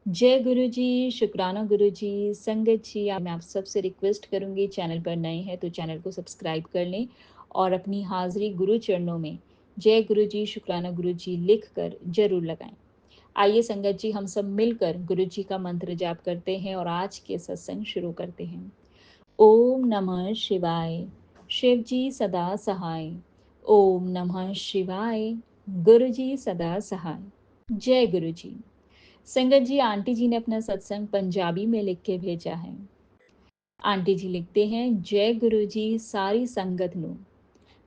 जय गुरु जी, शुक्राना गुरु जी, संगत जी। मैं आप सबसे रिक्वेस्ट करूँगी, चैनल पर नए हैं तो चैनल को सब्सक्राइब कर लें और अपनी हाज़िरी गुरु चरणों में जय गुरु जी, शुक्राना गुरु जी लिख कर ज़रूर लगाएँ। आइए संगत जी, हम सब मिलकर गुरु जी का मंत्र जाप करते हैं और आज के सत्संग शुरू करते हैं। ओम नमः शिवाय, शिव जी सदा सहाय। ओम नमः शिवाय, गुरु जी सदा सहाय। जय गुरु जी। संगत जी, आंटी जी ने अपना सत्संग पंजाबी में लिख के भेजा है। आंटी जी लिखते हैं, जय गुरु जी सारी संगत ਨੂੰ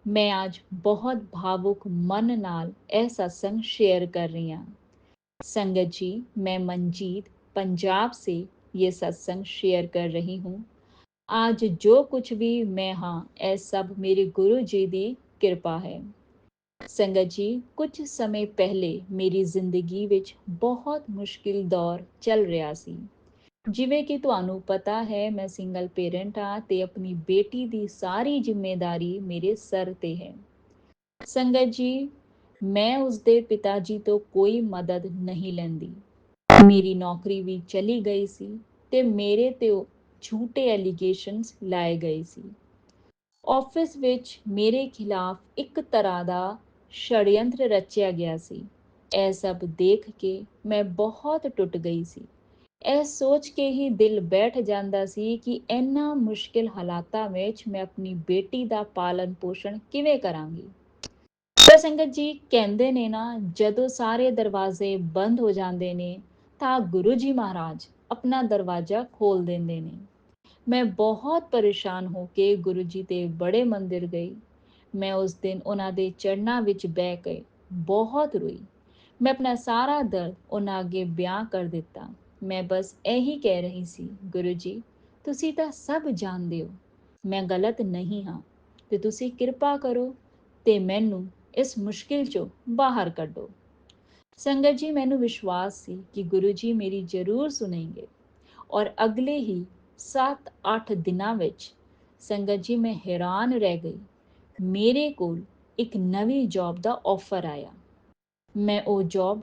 मैं आज बहुत भावुक मन नाल यह सत्संग शेयर कर रही हूँ। संगत जी, मैं मनजीत पंजाब से ये सत्संग शेयर कर रही हूँ। आज जो कुछ भी मैं हाँ, यह सब मेरे गुरु जी की कृपा है। ਸੰਗਤ ਜੀ, ਕੁਝ ਸਮੇਂ ਪਹਿਲੇ ਮੇਰੀ ਜ਼ਿੰਦਗੀ ਵਿੱਚ ਬਹੁਤ ਮੁਸ਼ਕਿਲ ਦੌਰ ਚੱਲ ਰਿਹਾ ਸੀ। ਜਿਵੇਂ ਕਿ ਤੁਹਾਨੂੰ ਪਤਾ ਹੈ, ਮੈਂ ਸਿੰਗਲ ਪੇਰੈਂਟ ਹਾਂ ਤੇ ਆਪਣੀ ਬੇਟੀ ਦੀ ਸਾਰੀ ਜ਼ਿੰਮੇਵਾਰੀ ਮੇਰੇ ਸਿਰ ਤੇ ਹੈ। ਸੰਗਤ ਜੀ, ਮੈਂ ਉਸਦੇ ਪਿਤਾ ਜੀ ਤੋਂ ਕੋਈ ਮਦਦ ਨਹੀਂ ਲੈਂਦੀ। ਮੇਰੀ ਨੌਕਰੀ ਵੀ ਚਲੀ ਗਈ ਸੀ ਤੇ ਮੇਰੇ ਤੇ ਝੂਠੇ ਐਲੀਗੇਸ਼ਨਸ ਲਾਏ ਗਏ ਸੀ। ਆਫਿਸ ਵਿੱਚ ਮੇਰੇ ਖਿਲਾਫ ਇੱਕ ਤਰ੍ਹਾਂ ਦਾ षड्यंत्र रचिया गया सी। ਇਹ ਸਭ ਦੇਖ ਕੇ ਮੈਂ ਬਹੁਤ ਟੁੱਟ ਗਈ ਸੀ। ਇਹ ਸੋਚ ਕੇ ਹੀ ਦਿਲ ਬੈਠ ਜਾਂਦਾ ਸੀ ਕਿ ਇੰਨਾ ਮੁਸ਼ਕਿਲ ਹਾਲਾਤਾਂ ਵਿੱਚ ਮੈਂ ਆਪਣੀ ਬੇਟੀ ਦਾ ਪਾਲਣ ਪੋਸ਼ਣ ਕਿਵੇਂ ਕਰਾਂਗੀ। ਪਰ ਸੰਗਤ ਜੀ, ਕਹਿੰਦੇ ਨੇ ਨਾ, ਜਦੋਂ ਸਾਰੇ ਦਰਵਾਜ਼ੇ ਬੰਦ ਹੋ ਜਾਂਦੇ ਨੇ ਤਾਂ ਗੁਰੂ ਜੀ ਮਹਾਰਾਜ ਆਪਣਾ ਦਰਵਾਜ਼ਾ ਖੋਲ ਦਿੰਦੇ ਨੇ। ਮੈਂ ਬਹੁਤ ਪਰੇਸ਼ਾਨ ਹੋ ਕੇ ਗੁਰੂ ਜੀ ਦੇ ਬੜੇ ਮੰਦਿਰ ਗਈ। ਮੈਂ ਉਸ ਦਿਨ ਉਹਨਾਂ ਦੇ ਚਰਨਾਂ ਵਿੱਚ ਬਹਿ ਕੇ ਬਹੁਤ ਰੋਈ। ਮੈਂ ਆਪਣਾ ਸਾਰਾ ਦਰਦ ਉਹਨਾਂ ਅੱਗੇ ਬਿਆਨ ਕਰ ਦਿੱਤਾ। ਮੈਂ ਬਸ ਇਹੀ ਕਹਿ ਰਹੀ ਸੀ, ਗੁਰੂ ਜੀ, ਤੁਸੀਂ ਤਾਂ ਸਭ ਜਾਣਦੇ ਹੋ, ਮੈਂ ਗਲਤ ਨਹੀਂ ਹਾਂ ਤੇ ਤੁਸੀਂ ਕਿਰਪਾ ਕਰੋ ਤੇ ਮੈਨੂੰ ਇਸ ਮੁਸ਼ਕਿਲ ਚੋਂ ਬਾਹਰ ਕੱਢੋ। ਸੰਗਤ ਜੀ, ਮੈਨੂੰ ਵਿਸ਼ਵਾਸ ਸੀ ਕਿ ਗੁਰੂ ਜੀ ਮੇਰੀ ਜ਼ਰੂਰ ਸੁਣेंगे ਔਰ ਅਗਲੇ ਹੀ 7-8 ਦਿਨਾਂ ਵਿੱਚ ਸੰਗਤ ਜੀ ਮੈਂ ਹੈਰਾਨ ਰਹਿ ਗਈ। ਮੇਰੇ ਕੋਲ ਇੱਕ ਨਵੀਂ ਜੌਬ ਦਾ ਆਫਰ ਆਇਆ। ਮੈਂ ਉਹ ਜੌਬ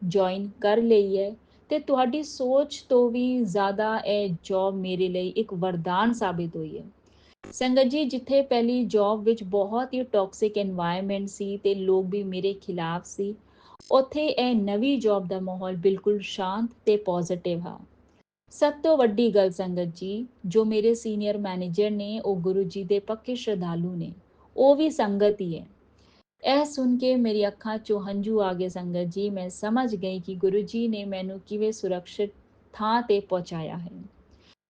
ਜੁਆਇਨ ਕਰ ਲਈ ਹੈ ਤੇ ਤੁਹਾਡੀ ਸੋਚ ਤੋਂ ਵੀ ਜ਼ਿਆਦਾ ਇਹ ਜੌਬ ਮੇਰੇ ਲਈ ਇੱਕ ਵਰਦਾਨ ਸਾਬਿਤ ਹੋਈ ਹੈ। ਸੰਗਤ ਜੀ, ਜਿੱਥੇ ਪਹਿਲੀ ਜੌਬ ਵਿੱਚ ਬਹੁਤ ਹੀ ਟੌਕਸਿਕ এনवायरमेंट ਸੀ ਤੇ ਲੋਕ ਵੀ ਮੇਰੇ ਖਿਲਾਫ ਸੀ, ਉੱਥੇ ਇਹ ਨਵੀਂ ਜੌਬ ਦਾ ਮਾਹੌਲ ਬਿਲਕੁਲ ਸ਼ਾਂਤ ਤੇ ਪੋਜ਼ਿਟਿਵ ਹੈ। ਸਭ ਤੋਂ ਵੱਡੀ ਗੱਲ ਸੰਗਤ ਜੀ, ਜੋ ਮੇਰੇ ਸੀਨੀਅਰ ਮੈਨੇਜਰ ਨੇ ਉਹ ਗੁਰੂ ਜੀ ਦੇ ਪੱਕੇ ਸ਼ਰਧਾਲੂ ਨੇ, ਉਹ ਵੀ ਸੰਗਤ ਹੀ ਹੈ। ਇਹ ਸੁਣ ਕੇ ਮੇਰੀ ਅੱਖਾਂ 'ਚੋਂ ਹੰਝੂ ਆ ਗਏ ਸੰਗਤ ਜੀ। ਮੈਂ ਸਮਝ ਗਈ ਕਿ ਗੁਰੂ ਜੀ ਨੇ ਮੈਨੂੰ ਕਿਵੇਂ ਸੁਰੱਖਿਅਤ ਥਾਂ ਤੇ ਪਹੁੰਚਾਇਆ ਹੈ।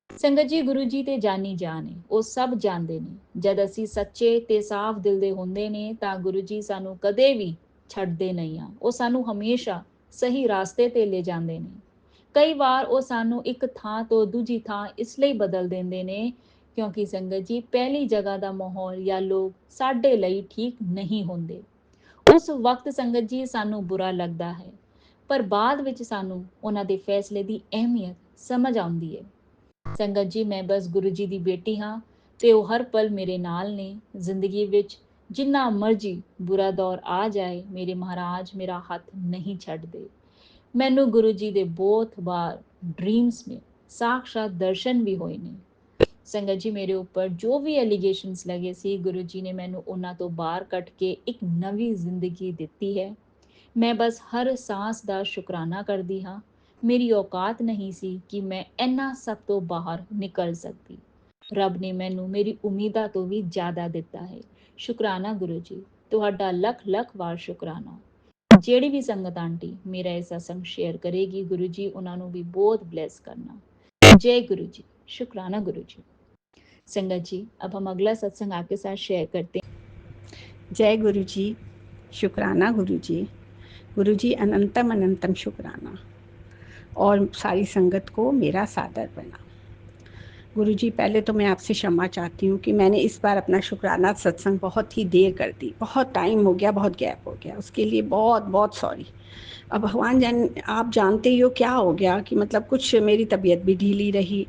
ਸੰਗਤ ਜੀ, ਗੁਰੂ ਜੀ ਤੇ ਜਾਨੀ ਜਾਨ ਹੈ, ਉਹ ਸਭ ਜਾਣਦੇ ਨੇ। ਜਦ ਅਸੀਂ ਸੱਚੇ ਤੇ ਸਾਫ਼ ਦਿਲ ਦੇ ਹੁੰਦੇ ਨੇ ਤਾਂ ਗੁਰੂ ਜੀ ਸਾਨੂੰ ਕਦੇ ਵੀ ਛੱਡਦੇ ਨਹੀਂ ਆ। ਉਹ ਸਾਨੂੰ ਹਮੇਸ਼ਾ ਸਹੀ ਰਾਸਤੇ ਤੇ ਲੈ ਜਾਂਦੇ ਨੇ। ਕਈ ਵਾਰ ਉਹ ਸਾਨੂੰ ਇੱਕ ਥਾਂ ਤੋਂ ਦੂਜੀ ਥਾਂ ਇਸ ਲਈ ਬਦਲ ਦਿੰਦੇ ਨੇ ਕਿਉਂਕਿ ਸੰਗਤ ਜੀ, ਪਹਿਲੀ ਜਗ੍ਹਾ ਦਾ ਮਾਹੌਲ ਜਾਂ ਲੋਕ ਸਾਡੇ ਲਈ ਠੀਕ ਨਹੀਂ ਹੁੰਦੇ। ਉਸ ਵਕਤ ਸੰਗਤ ਜੀ ਸਾਨੂੰ ਬੁਰਾ ਲੱਗਦਾ ਹੈ, ਪਰ ਬਾਅਦ ਵਿੱਚ ਸਾਨੂੰ ਉਹਨਾਂ ਦੇ ਫੈਸਲੇ ਦੀ ਅਹਿਮੀਅਤ ਸਮਝ ਆਉਂਦੀ ਹੈ। ਸੰਗਤ ਜੀ, ਮੈਂ ਬਸ ਗੁਰੂ ਜੀ ਦੀ ਬੇਟੀ ਹਾਂ ਤੇ ਉਹ ਹਰ ਪਲ ਮੇਰੇ ਨਾਲ ਨੇ। ਜ਼ਿੰਦਗੀ ਵਿੱਚ ਜਿੰਨਾ ਮਰਜ਼ੀ ਬੁਰਾ ਦੌਰ ਆ ਜਾਏ, ਮੇਰੇ ਮਹਾਰਾਜ ਮੇਰਾ ਹੱਥ ਨਹੀਂ ਛੱਡਦੇ। ਮੈਨੂੰ ਗੁਰੂ ਜੀ ਦੇ ਬਹੁਤ ਵਾਰ ਡ੍ਰੀਮਸ में ਸਾਖਸ਼ਾਤ ਦਰਸ਼ਨ ਵੀ ਹੋਏ ਨੇ। ਸੰਗਤ ਜੀ, ਮੇਰੇ ਉੱਪਰ ਜੋ ਵੀ ਐਲੀਗੇਸ਼ਨਸ ਲੱਗੇ ਸੀ, ਗੁਰੂ ਜੀ ਨੇ ਮੈਨੂੰ ਉਹਨਾਂ ਤੋਂ ਬਾਹਰ ਕੱਢ ਕੇ ਇੱਕ ਨਵੀਂ ਜ਼ਿੰਦਗੀ ਦਿੱਤੀ ਹੈ। ਮੈਂ ਬਸ ਹਰ ਸਾਂਸ ਦਾ ਸ਼ੁਕਰਾਨਾ ਕਰਦੀ ਹਾਂ। ਮੇਰੀ ਔਕਾਤ ਨਹੀਂ ਸੀ ਕਿ ਮੈਂ ਇਹਨਾਂ ਸਭ ਤੋਂ ਬਾਹਰ ਨਿਕਲ ਸਕਦੀ। ਰੱਬ ਨੇ ਮੈਨੂੰ ਮੇਰੀ ਉਮੀਦਾਂ ਤੋਂ ਵੀ ਜ਼ਿਆਦਾ ਦਿੱਤਾ ਹੈ। ਸ਼ੁਕਰਾਨਾ ਗੁਰੂ ਜੀ, ਤੁਹਾਡਾ ਲੱਖ ਲੱਖ ਵਾਰ ਸ਼ੁਕਰਾਨਾ। ਜਿਹੜੀ ਵੀ ਸੰਗਤ ਆਂਟੀ ਮੇਰਾ ਇਹ सत्संग शेयर करेगी, गुरु जी ਉਹਨਾਂ ਨੂੰ ਵੀ बहुत ब्लेस करना। जय गुरु जी, शुक्राना गुरु जी। संगत जी, अब हम अगला सत्संग आपके साथ शेयर करते हैं। जय गुरु जी, शुक्राना गुरु जी। गुरु जी अनंतम अनंतम शुक्राना और सारी संगत को मेरा सादर प्रणाम। गुरु जी, पहले तो मैं आपसे क्षमा चाहती हूँ कि मैंने इस बार अपना शुक्राना सत्संग बहुत ही देर कर दी। बहुत टाइम हो गया, बहुत गैप हो गया, उसके लिए बहुत बहुत सॉरी। अब भगवान आप जानते ही हो क्या हो गया कि मतलब कुछ मेरी तबीयत भी ढीली रही,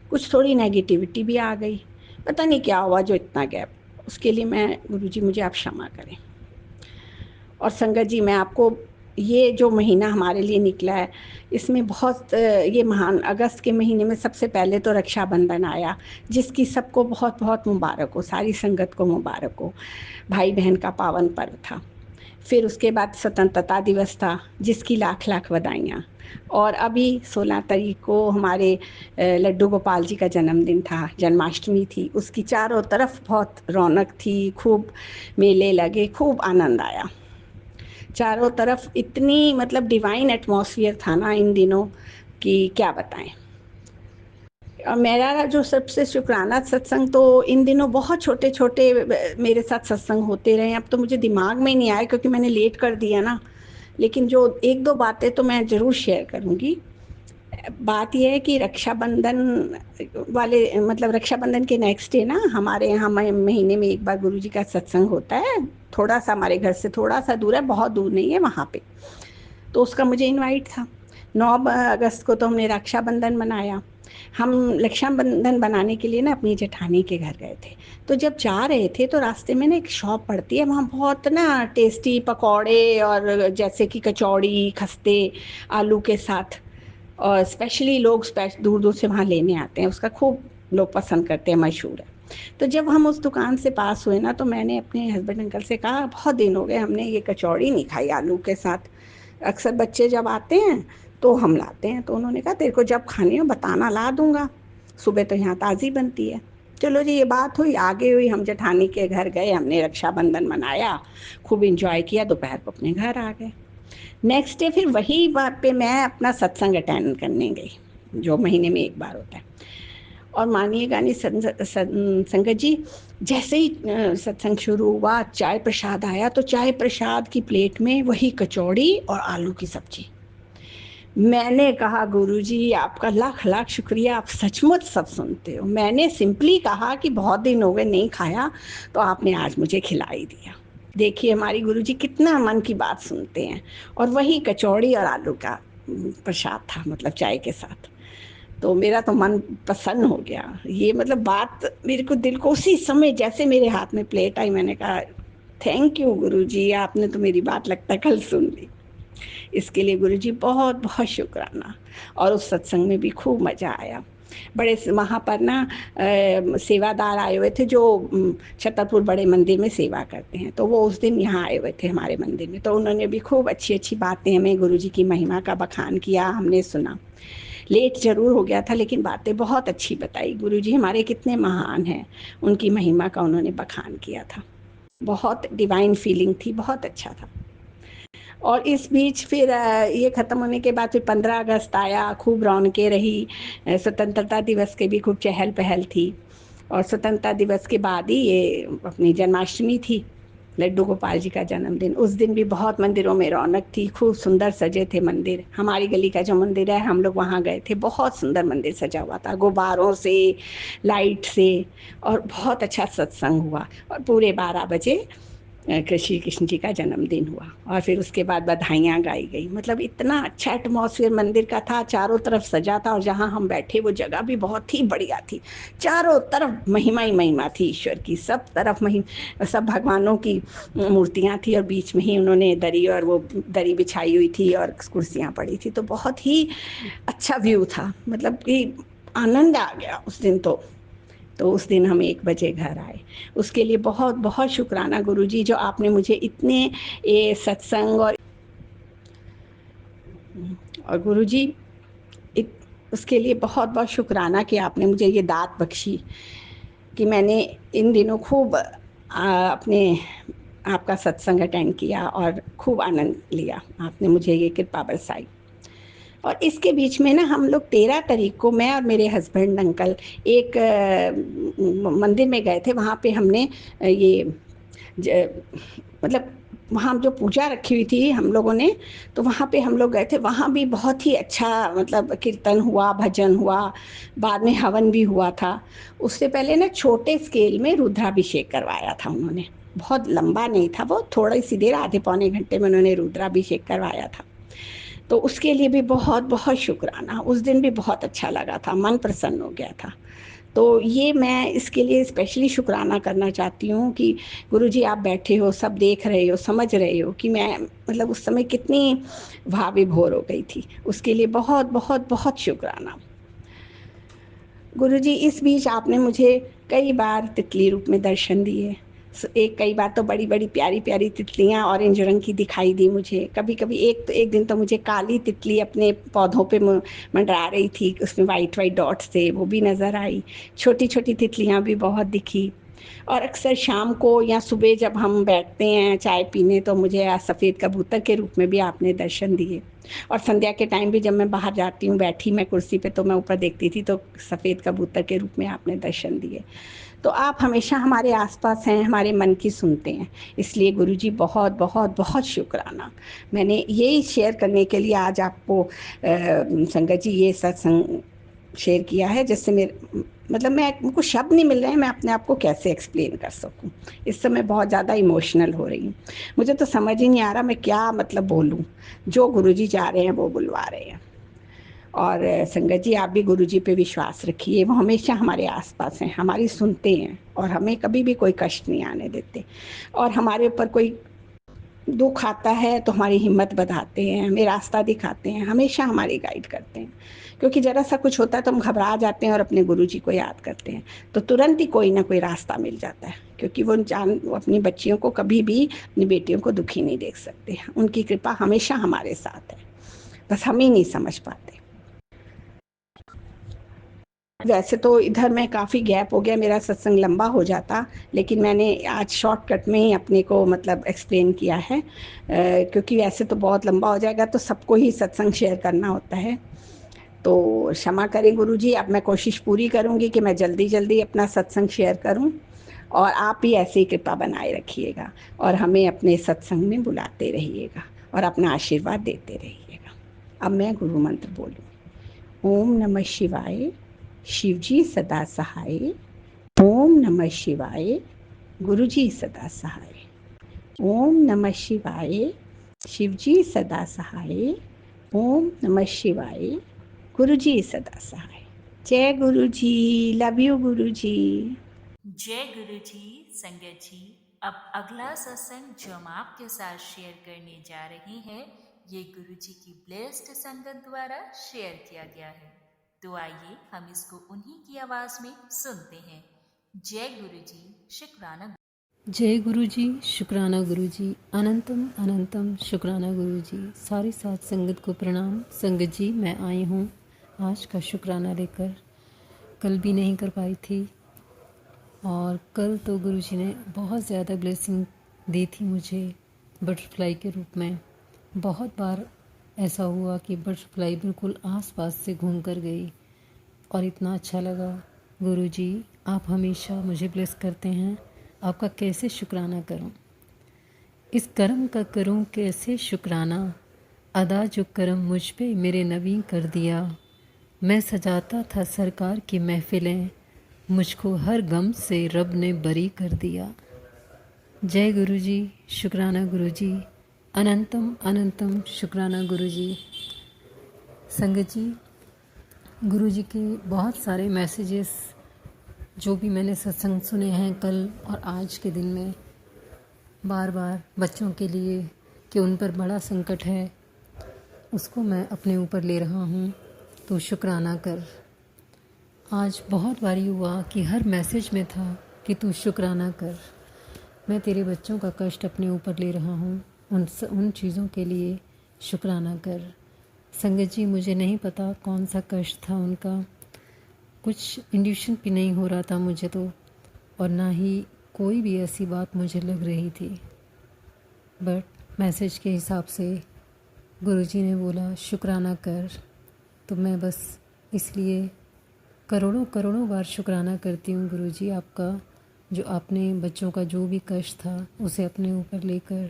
कुछ थोड़ी नेगेटिविटी भी आ गई, पता नहीं क्या हुआ जो इतना गैप। उसके लिए मैं गुरु जी मुझे आप क्षमा करें। और संगत जी, मैं आपको ये जो महीना हमारे लिए निकला है, इसमें बहुत ये महान, अगस्त के महीने में सबसे पहले तो रक्षाबंधन आया, जिसकी सबको बहुत बहुत मुबारक हो, सारी संगत को मुबारक हो। भाई बहन का पावन पर्व था। फिर उसके बाद स्वतंत्रता दिवस था, जिसकी लाख लाख बधाइयाँ। और अभी 16 तारीख को हमारे लड्डू गोपाल जी का जन्मदिन था, जन्माष्टमी थी। उसकी चारों तरफ बहुत रौनक थी, खूब मेले लगे, खूब आनंद आया। चारों तरफ इतनी मतलब डिवाइन एटमॉस्फेयर था ना इन दिनों कि क्या बताएं। और मेरा जो सबसे शुक्राना सत्संग, तो इन दिनों बहुत छोटे छोटे मेरे साथ सत्संग होते रहे। अब तो मुझे दिमाग में नहीं आया क्योंकि मैंने लेट कर दिया ना, लेकिन जो एक दो बातें तो मैं ज़रूर शेयर करूँगी। बात यह है कि रक्षाबंधन वाले मतलब रक्षाबंधन के नेक्स्ट डे ना हमारे यहाँ महीने में एक बार गुरुजी का सत्संग होता है। थोड़ा सा हमारे घर से थोड़ा सा दूर है, बहुत दूर नहीं है वहाँ पे। तो उसका मुझे इनवाइट था। 9 अगस्त को तो हमने रक्षाबंधन मनाया। हम रक्षाबंधन बनाने के लिए ना अपनी जेठानी के घर गए थे। तो जब जा रहे थे तो रास्ते में ना एक शॉप पड़ती है, वहाँ बहुत ना टेस्टी पकौड़े और जैसे कि कचौड़ी, खस्ते आलू के साथ, और स्पेशली लोग दूर दूर से वहाँ लेने आते हैं, उसका खूब लोग पसंद करते हैं, मशहूर है। तो जब हम उस दुकान से पास हुए ना, तो मैंने अपने हस्बैंड अंकल से कहा, बहुत दिन हो गए हमने ये कचौड़ी नहीं खाई आलू के साथ। अक्सर बच्चे जब आते हैं तो हम लाते हैं। तो उन्होंने कहा तेरे को जब खानी हो बताना, ला दूंगा, सुबह तो यहाँ ताज़ी बनती है। चलो जी, ये बात हुई, आगे हुई। हम जेठानी के घर गए, हमने रक्षाबंधन मनाया, खूब इंजॉय किया, दोपहर को अपने घर आ गए। नेक्स्ट डे फिर वही बात पे मैं अपना सत्संग अटेंड करने गई, जो महीने में एक बार होता है। और मानिएगा नहीं संगत जी, जैसे ही सत्संग शुरू हुआ, चाय प्रसाद आया, तो चाय प्रसाद की प्लेट में वही कचौड़ी और आलू की सब्जी। मैंने कहा गुरुजी आपका लाख लाख शुक्रिया, आप सचमुच सब सुनते हो। मैंने सिंपली कहा कि बहुत दिन हो गए नहीं खाया, तो आपने आज मुझे खिला ही दिया। देखिए हमारी गुरुजी कितना मन की बात सुनते हैं। और वही कचौड़ी और आलू का प्रसाद था, मतलब चाय के साथ। तो मेरा तो मन प्रसन्न हो गया। ये मतलब बात मेरे को दिल को उसी समय जैसे मेरे हाथ में प्लेट आई, मैंने कहा थैंक यू गुरुजी, आपने तो मेरी बात लगता है कल सुन ली। इसके लिए गुरुजी बहुत बहुत शुक्राना। और उस सत्संग में भी खूब मज़ा आया। बड़े वहाँ पर ना सेवादार आए हुए थे जो छतरपुर बड़े मंदिर में सेवा करते हैं, तो वो उस दिन यहाँ आए हुए थे हमारे मंदिर में। तो उन्होंने भी खूब अच्छी अच्छी बातें हमें गुरुजी की महिमा का बखान किया, हमने सुना। लेट ज़रूर हो गया था, लेकिन बातें बहुत अच्छी बताई। गुरुजी हमारे कितने महान हैं, उनकी महिमा का उन्होंने बखान किया था। बहुत डिवाइन फीलिंग थी, बहुत अच्छा था। और इस बीच फिर ये ख़त्म होने के बाद फिर 15 अगस्त आया, खूब रौनकें रही। स्वतंत्रता दिवस के भी खूब चहल पहल थी। और स्वतंत्रता दिवस के बाद ही ये अपनी जन्माष्टमी थी, लड्डू गोपाल जी का जन्मदिन। उस दिन भी बहुत मंदिरों में रौनक थी, खूब सुंदर सजे थे मंदिर। हमारी गली का जो मंदिर है, हम लोग वहाँ गए थे, बहुत सुंदर मंदिर सजा हुआ था, गुब्बारों से, लाइट से। और बहुत अच्छा सत्संग हुआ। और पूरे 12 बजे श्री कृष्ण जी का जन्मदिन हुआ। और फिर उसके बाद बधाइयाँ गाई गई। मतलब इतना अच्छा एटमॉस्फेयर मंदिर का था, चारों तरफ सजा था। और जहाँ हम बैठे वो जगह भी बहुत ही बढ़िया थी। चारों तरफ महिमा ही महिमा थी ईश्वर की, सब तरफ सब भगवानों की मूर्तियाँ थी। और बीच में ही उन्होंने दरी, और वो दरी बिछाई हुई थी और कुर्सियाँ पड़ी थी। तो बहुत ही अच्छा व्यू था, मतलब कि आनंद आ गया उस दिन। तो उस दिन हम 1 बजे घर आए। उसके लिए बहुत बहुत शुक्राना गुरुजी, जो आपने मुझे इतने ये सत्संग और गुरुजी उसके लिए बहुत बहुत शुक्राना कि आपने मुझे ये दात बख्शी कि मैंने इन दिनों खूब अपने आपका सत्संग अटेंड किया और खूब आनंद लिया। आपने मुझे ये कृपा बरसाई। और इसके बीच में ना हम लोग 13 तारीख को मैं और मेरे हस्बैंड अंकल एक मंदिर में गए थे। वहाँ पे हमने ये मतलब वहाँ जो पूजा रखी हुई थी हम लोगों ने, तो वहाँ पे हम लोग गए थे। वहाँ भी बहुत ही अच्छा मतलब कीर्तन हुआ, भजन हुआ, बाद में हवन भी हुआ था। उससे पहले ना छोटे स्केल में रुद्राभिषेक करवाया था उन्होंने। बहुत लंबा नहीं था वो, थोड़ी सी देर, आधे पौने घंटे में उन्होंने रुद्राभिषेक करवाया था। तो उसके लिए भी बहुत बहुत शुक्राना। उस दिन भी बहुत अच्छा लगा था, मन प्रसन्न हो गया था। तो ये मैं इसके लिए स्पेशली शुक्राना करना चाहती हूँ कि गुरुजी आप बैठे हो, सब देख रहे हो, समझ रहे हो कि मैं मतलब उस समय कितनी भाव विभोर हो गई थी। उसके लिए बहुत बहुत बहुत शुक्राना। गुरुजी इस बीच आपने मुझे कई बार तितली रूप में दर्शन दिए। कई बार तो बड़ी-बड़ी प्यारी-प्यारी तितलियाँ ऑरेंज रंग की दिखाई दी मुझे। कभी-कभी एक दिन तो मुझे काली तितली अपने पौधों पे मंडरा रही थी, उसमें व्हाइट-व्हाइट डॉट्स थे, वो भी नज़र आई। छोटी-छोटी तितलियाँ भी बहुत दिखी। और अक्सर शाम को या सुबह जब हम बैठते हैं चाय पीने तो मुझे सफ़ेद कबूतर के रूप में भी आपने दर्शन दिए। और संध्या के टाइम भी जब मैं बाहर जाती हूँ, बैठी मैं कुर्सी पे तो मैं ऊपर देखती थी तो सफ़ेद कबूतर के रूप में आपने दर्शन दिए। तो आप हमेशा हमारे आस-पास हैं, हमारे मन की सुनते हैं। इसलिए गुरुजी बहुत, बहुत, बहुत शुक्राना। मैंने यही शेयर करने के लिए आज आपको संगत जी ये सत्संग शेयर किया है जिससे मेरे मतलब मुझको शब्द नहीं मिल रहे हैं, मैं अपने आप को कैसे एक्सप्लेन कर सकूँ। इस समय बहुत ज़्यादा इमोशनल हो रही हूँ। मुझे तो समझ ही नहीं आ रहा मैं क्या मतलब बोलूँ। जो गुरुजी चाह रहे हैं वो बुलवा रहे हैं। और संगत जी आप भी गुरुजी पे विश्वास रखिए, वो हमेशा हमारे आस-पास हैं, हमारी सुनते हैं और हमें कभी भी कोई कष्ट नहीं आने देते। और हमारे ऊपर कोई दुःख आता है तो हमारी हिम्मत बढ़ाते हैं, हमें रास्ता दिखाते हैं, हमेशा हमारी गाइड करते हैं। क्योंकि ज़रा-सा कुछ होता है तो हम घबरा जाते हैं और अपने गुरुजी को याद करते हैं, तो तुरंत ही कोई ना कोई रास्ता मिल जाता है। क्योंकि वो अपनी बच्चियों को कभी भी, अपनी बेटियों को दुखी नहीं देख सकते। उनकी कृपा हमेशा हमारे साथ है, बस हम ही नहीं समझ पाते। वैसे तो इधर में काफ़ी गैप हो गया, मेरा सत्संग लंबा हो जाता, लेकिन मैंने आज शॉर्टकट में ही अपने को मतलब एक्सप्लेन किया है। क्योंकि वैसे तो बहुत लंबा हो जाएगा तो सबको ही सत्संग शेयर करना होता है। तो क्षमा करें गुरुजी, अब मैं कोशिश पूरी करूँगी कि मैं जल्दी-जल्दी अपना सत्संग शेयर करूँ और आप भी ऐसे ही कृपा बनाए रखिएगा और हमें अपने सत्संग में बुलाते रहिएगा और अपना आशीर्वाद देते रहिएगा। अब मैं गुरु मंत्र बोलूँ। ओम नमः शिवाय, शिवजी सदा सहाय। ओम नमः शिवाय, गुरुजी सदा सहाय। ओम नमः शिवाय, शिवजी सदा सहाय। ओम नमः शिवाय, गुरुजी सदा सहाय। जय गुरुजी, लव यू गुरुजी। जय गुरु जी। संगत जी, अब अगला सत्संग जो हम आपके साथ शेयर करने जा रहे हैं, ये गुरु जी की ब्लेस्ड संगत द्वारा शेयर किया गया है। तो आइए हम इसको उन्हीं की आवाज में सुनते हैं। जय गुरु जी, शुक्राना। जय गुरु जी, शुक्राना गुरु जी, अनंतम अनंतम शुक्राना गुरु जी। सारी साथ संगत को प्रणाम। संगत जी मैं आई हूँ आज का शुक्राना लेकर। कल भी नहीं कर पाई थी और कल तो गुरु जी ने बहुत ज़्यादा ब्लेसिंग दी थी मुझे बटरफ्लाई के रूप में। बहुत बार ऐसा हुआ कि बटरफ्लाई बिल्कुल आसपास से घूम कर गई और इतना अच्छा लगा। गुरु जी आप हमेशा मुझे ब्लेस करते हैं, आपका कैसे शुक्राना करूं। इस करम का करूं कैसे शुक्राना, अदा जो करम मुझ पे मेरे नबी कर दिया। मैं सजाता था सरकार की महफिलें, मुझको हर गम से रब ने बरी कर दिया। जय गुरु जी, शुक्राना गुरु जी, अनंतम अनंतम शुक्राना गुरु जी। संगत जी, गुरु जी के बहुत सारे मैसेजेस जो भी मैंने सत्संग सुने हैं कल और आज के दिन में, बार बार बच्चों के लिए कि उन पर बड़ा संकट है, उसको मैं अपने ऊपर ले रहा हूँ। तो शुक्राना कर। आज बहुत बारी हुआ कि हर मैसेज में था कि तू शुक्राना कर। मैं तेरे बच्चों का कष्ट अपने ऊपर ले रहा हूँ, उन चीज़ों के लिए शुक्राना कर। संगत जी मुझे नहीं पता कौन सा कष्ट था उनका, कुछ इंड्यूशन भी नहीं हो रहा था मुझे तो, और ना ही कोई भी ऐसी बात मुझे लग रही थी। बट मैसेज के हिसाब से गुरुजी ने बोला शुक्राना कर, तो मैं बस इसलिए करोड़ों करोड़ों बार शुक्राना करती हूँ गुरुजी आपका, जो आपने बच्चों का जो भी कष्ट था उसे अपने ऊपर लेकर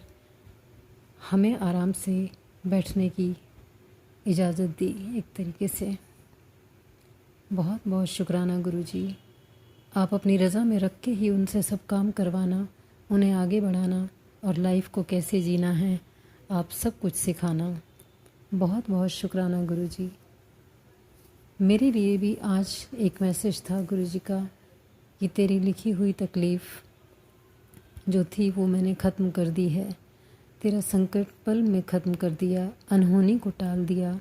हमें आराम से बैठने की इजाज़त दी एक तरीके से। बहुत बहुत शुक्राना गुरुजी। आप अपनी रज़ा में रख के ही उनसे सब काम करवाना, उन्हें आगे बढ़ाना और लाइफ को कैसे जीना है आप सब कुछ सिखाना। बहुत बहुत शुक्राना गुरुजी। मेरे लिए भी आज एक मैसेज था गुरुजी का कि तेरी लिखी हुई तकलीफ़ जो थी वो मैंने ख़त्म कर दी है। तेरा संकट पल में ख़त्म कर दिया, अनहोनी को टाल दिया।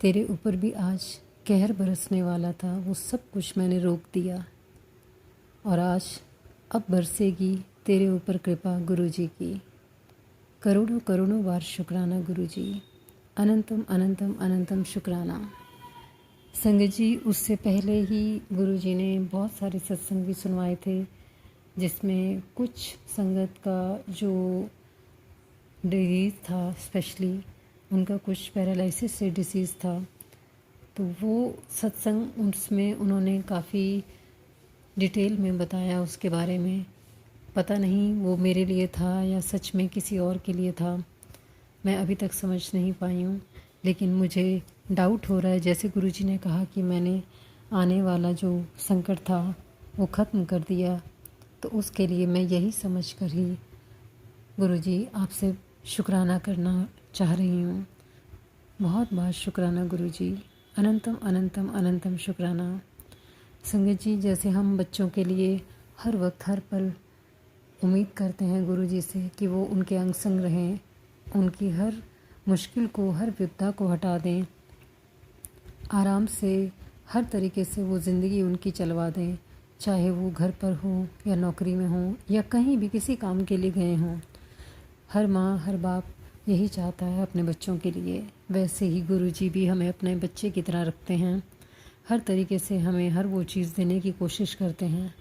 तेरे ऊपर भी आज कहर बरसने वाला था, वो सब कुछ मैंने रोक दिया। और आज अब बरसेगी तेरे ऊपर कृपा गुरुजी की। करोड़ों करोड़ों बार शुक्राना गुरुजी, अनंतम अनंतम अनंतम शुक्राना। संगत जी, उससे पहले ही गुरुजी ने बहुत सारे सत्संग भी सुनवाए थे, जिसमें कुछ संगत का जो डिजीज़ था, स्पेशली उनका कुछ पैरालिसिस से डिसीज़ था, तो वो सत्संग उसमें उन्होंने काफ़ी डिटेल में बताया उसके बारे में। पता नहीं वो मेरे लिए था या सच में किसी और के लिए था, मैं अभी तक समझ नहीं पाई हूँ। लेकिन मुझे डाउट हो रहा है, जैसे गुरुजी ने कहा कि मैंने आने वाला जो संकट था वो ख़त्म कर दिया, तो उसके लिए मैं यही समझ कर ही गुरुजी आपसे शुक्राना करना चाह रही हूँ। बहुत बहुत शुक्राना गुरुजी, अनंतम अनंतम अनंतम शुक्राना। संगत जी, जैसे हम बच्चों के लिए हर वक्त हर पल उम्मीद करते हैं गुरुजी से कि वो उनके अंग संग रहें, उनकी हर मुश्किल को, हर विपदा को हटा दें, आराम से हर तरीके से वो ज़िंदगी उनकी चलवा दें, चाहे वो घर पर हो या नौकरी में हो या कहीं भी किसी काम के लिए गए हों। हर माँ हर बाप यही चाहता है अपने बच्चों के लिए। वैसे ही गुरुजी भी हमें अपने बच्चे की तरह रखते हैं, हर तरीके से हमें हर वो चीज़ देने की कोशिश करते हैं।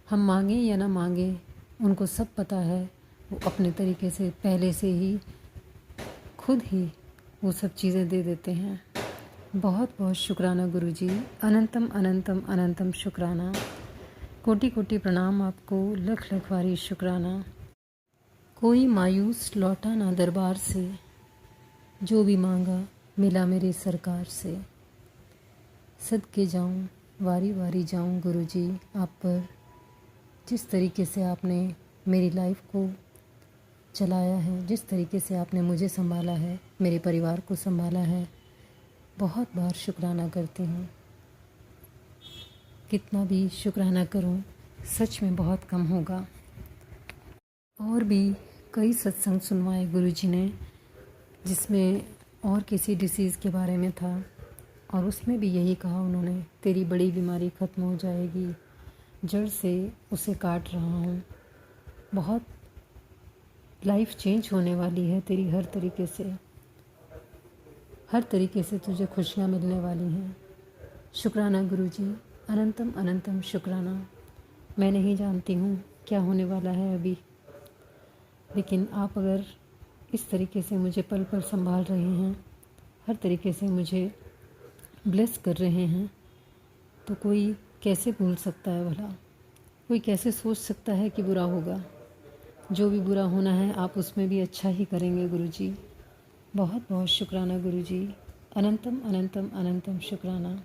हम मांगें या ना मांगें, उनको सब पता है, वो अपने तरीके से पहले से ही खुद ही वो सब चीज़ें दे देते हैं। बहुत बहुत शुक्राना गुरुजी, अनंतम अनंतम अनंतम शुक्राना। कोटि कोटि प्रणाम आपको, लख लख वारी शुक्राना। कोई मायूस लौटा ना दरबार से, जो भी मांगा मिला मेरी सरकार से। सदके जाऊं, वारी वारी जाऊं गुरुजी आप पर, जिस तरीके से आपने मेरी लाइफ को चलाया है, जिस तरीके से आपने मुझे संभाला है, मेरे परिवार को संभाला है, बहुत बार शुक्राना करती हूँ। कितना भी शुक्राना करूँ सच में बहुत कम होगा। और भी कई सत्संग सुनवाए गुरुजी ने, जिसमें और किसी डिसीज़ के बारे में था, और उसमें भी यही कहा उन्होंने, तेरी बड़ी बीमारी ख़त्म हो जाएगी, जड़ से उसे काट रहा हूँ, बहुत लाइफ चेंज होने वाली है तेरी, हर तरीके से तुझे खुशियाँ मिलने वाली हैं। शुक्राना गुरुजी, अनंतम अनंतम शुक्राना। मैं नहीं जानती हूँ क्या होने वाला है अभी, लेकिन आप अगर इस तरीके से मुझे पल पल संभाल रहे हैं, हर तरीके से मुझे ब्लेस कर रहे हैं, तो कोई कैसे भूल सकता है भला? कोई कैसे सोच सकता है कि बुरा होगा? जो भी बुरा होना है आप उसमें भी अच्छा ही करेंगे गुरुजी। बहुत बहुत शुक्राना गुरुजी, अनंतम अनंतम अनंतम शुक्राना।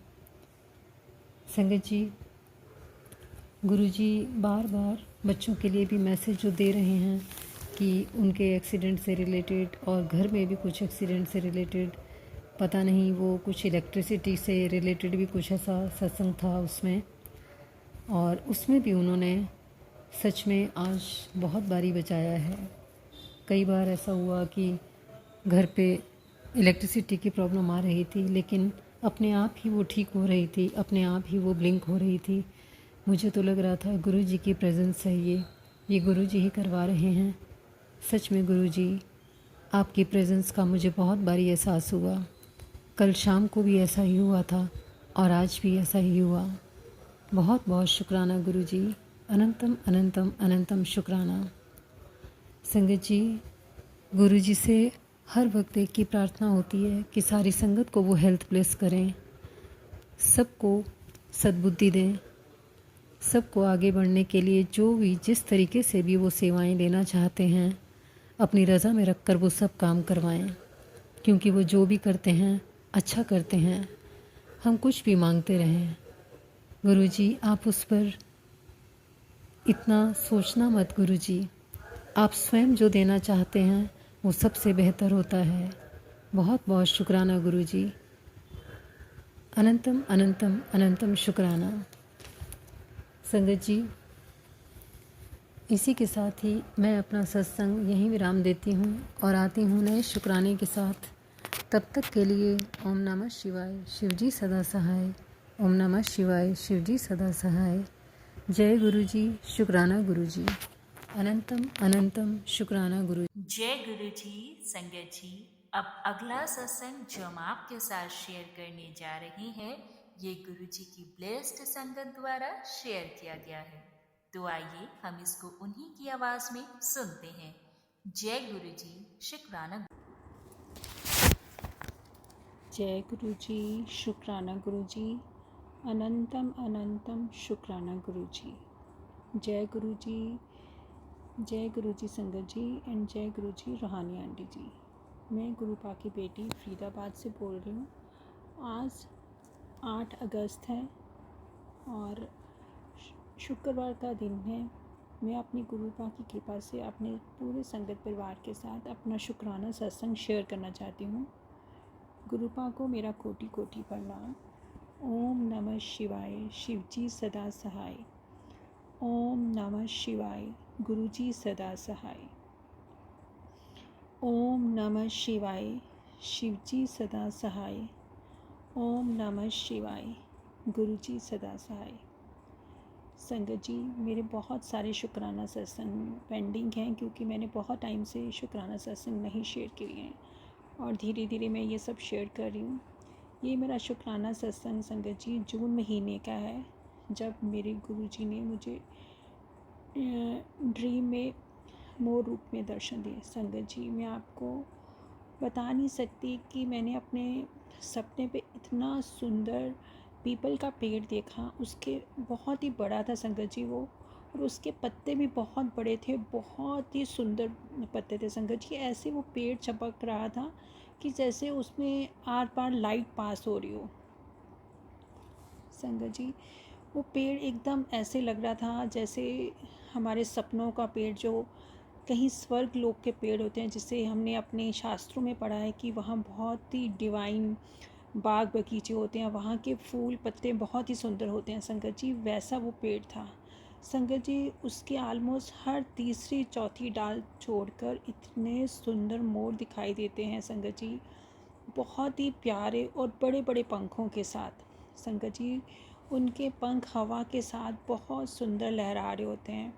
संगत जी, गुरुजी बार बार बच्चों के लिए भी मैसेज जो दे रहे हैं कि उनके एक्सीडेंट से रिलेटेड, और घर में भी कुछ एक्सीडेंट से रिलेटेड, पता नहीं वो कुछ इलेक्ट्रिसिटी से रिलेटेड भी कुछ ऐसा सत्संग था उसमें, और उसमें भी उन्होंने सच में आज बहुत बारी बचाया है। कई बार ऐसा हुआ कि घर पे इलेक्ट्रिसिटी की प्रॉब्लम आ रही थी, लेकिन अपने आप ही वो ठीक हो रही थी, अपने आप ही वो ब्लिंक हो रही थी। मुझे तो लग रहा था गुरुजी की प्रेजेंस है, ये गुरुजी ही करवा रहे हैं। सच में गुरुजी, आपकी प्रेजेंस का मुझे बहुत बारी एहसास हुआ। कल शाम को भी ऐसा ही हुआ था और आज भी ऐसा ही हुआ। बहुत बहुत शुक्राना गुरुजी, अनंतम अनंतम अनंतम शुक्राना। संगत जी, गुरुजी से हर वक्त एक की प्रार्थना होती है कि सारी संगत को वो हेल्थ ब्लेस करें, सबको सद्बुद्धि दें, सबको आगे बढ़ने के लिए जो भी जिस तरीके से भी वो सेवाएं लेना चाहते हैं, अपनी रज़ा में रख कर वो सब काम करवाएं, क्योंकि वो जो भी करते हैं अच्छा करते हैं। हम कुछ भी मांगते रहें, गुरुजी आप उस पर इतना सोचना मत गुरुजी, आप स्वयं जो देना चाहते हैं वो सबसे बेहतर होता है। बहुत बहुत शुक्राना गुरुजी, अनंतम अनंतम अनंतम शुक्राना। संगत जी, इसी के साथ ही मैं अपना सत्संग यहीं विराम देती हूँ और आती हूँ नए शुक्राने के साथ। तब तक के लिए ओम नमः शिवाय, शिवजी सदा सहाय। ओम नमः शिवाय, शिवजी सदा सहाय। जय गुरु जी, शुक्राना गुरु जी। अनंतम अनंतम शुक्राना गुरु। जय गुरु जी। संगत जी, अब अगला सत्संग जो हम आपके साथ शेयर करने जा रहे हैं, ये गुरु जी की ब्लेस्ड संगत द्वारा शेयर किया गया है। तो आइए हम इसको उन्हीं की आवाज में सुनते हैं। जय गुरु जी, शुक्राना। जय गुरु जी, शुक्राना गुरु जी। अनंतम अनंतम शुक्राना गुरु जी। जय गुरु जी, जय गुरु जी संगत जी एंड जय गुरु जी रूहानी आंटी जी। मैं गुरुपा की बेटी फरीदाबाद से बोल रही हूँ। आज 8 अगस्त है और शुक्रवार का दिन है। मैं अपनी गुरुपा की कृपा से अपने पूरे संगत परिवार के साथ अपना शुक्राना सत्संग शेयर करना चाहती हूँ। गुरुपा को मेरा कोटि कोटि प्रणाम। ओम नमः शिवाय, शिवजी सदा सहाय। ओम नमः शिवाय, गुरुजी सदा सहाय। ओम नमः शिवाय, शिवजी सदा सहाय। ओम नमः शिवाय, गुरुजी सदा सहाय। संगत जी, मेरे बहुत सारे शुक्राना सत्संग पेंडिंग हैं क्योंकि मैंने बहुत टाइम से शुक्राना सत्संग नहीं शेयर किए हैं और धीरे धीरे मैं ये सब शेयर कर रही हूँ। ये मेरा शुक्राना सत्संग संगत जी जून महीने का है, जब मेरे गुरुजी ने मुझे ड्रीम में मोर रूप में दर्शन दिए। संगत जी, मैं आपको बता नहीं सकती कि मैंने अपने सपने पे इतना सुंदर पीपल का पेड़ देखा। उसके बहुत ही बड़ा था संगत जी वो, और उसके पत्ते भी बहुत बड़े थे, बहुत ही सुंदर पत्ते थे संगत जी। ऐसे वो पेड़ चमक रहा था कि जैसे उसमें आर पार लाइट पास हो रही हो। संगत जी, वो पेड़ एकदम ऐसे लग रहा था जैसे हमारे सपनों का पेड़, जो कहीं स्वर्ग लोक के पेड़ होते हैं, जिसे हमने अपने शास्त्रों में पढ़ा है कि वहाँ बहुत ही डिवाइन बाग बगीचे होते हैं, वहाँ के फूल पत्ते बहुत ही सुंदर होते हैं संगत जी। वैसा वो पेड़ था संगत जी। उसके आलमोस्ट हर तीसरी चौथी डाल छोड़कर इतने सुंदर मोर दिखाई देते हैं संगत जी, बहुत ही प्यारे और बड़े बड़े पंखों के साथ संगत जी। उनके पंख हवा के साथ बहुत सुंदर लहरा रहे होते हैं।